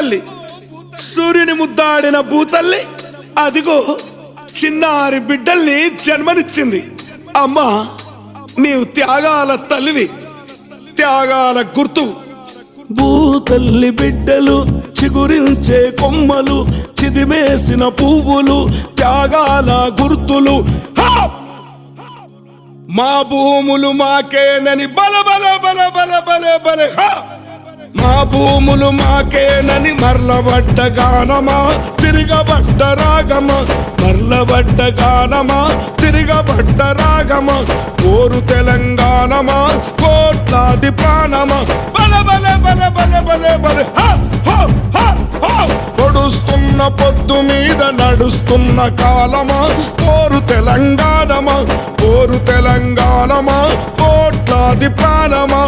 భూతల్లి, సూర్యుని ముద్దాడిన భూతల్లి అదిగో చిన్నారి బిడ్డల్ని జన్మనిచ్చింది. అమ్మా, నీవు త్యాగాల తల్లివి, త్యాగాల గుర్తు. భూతల్లి బిడ్డలు చిగురించే కొమ్మలు, చిదిమేసిన పువ్వులు, త్యాగాల గుర్తులు. మా భూములు మాకేనని బల బల బల బల బల బల మా భూములు మాకేనని మర్లబడ్డ గానమా, తిరగబడ్డ రాగమా, మర్లబడ్డ గానమా, తిరగబడ్డ రాగమా. కోరు తెలంగాణమా, కోట్లాది ప్రాణమా, బల బల బల బల బల బల. పొడుస్తున్న పొద్దు మీద నడుస్తున్న కాలమా, కోరు తెలంగాణమా, కోరు తెలంగాణమా, కోట్లాది ప్రాణమా.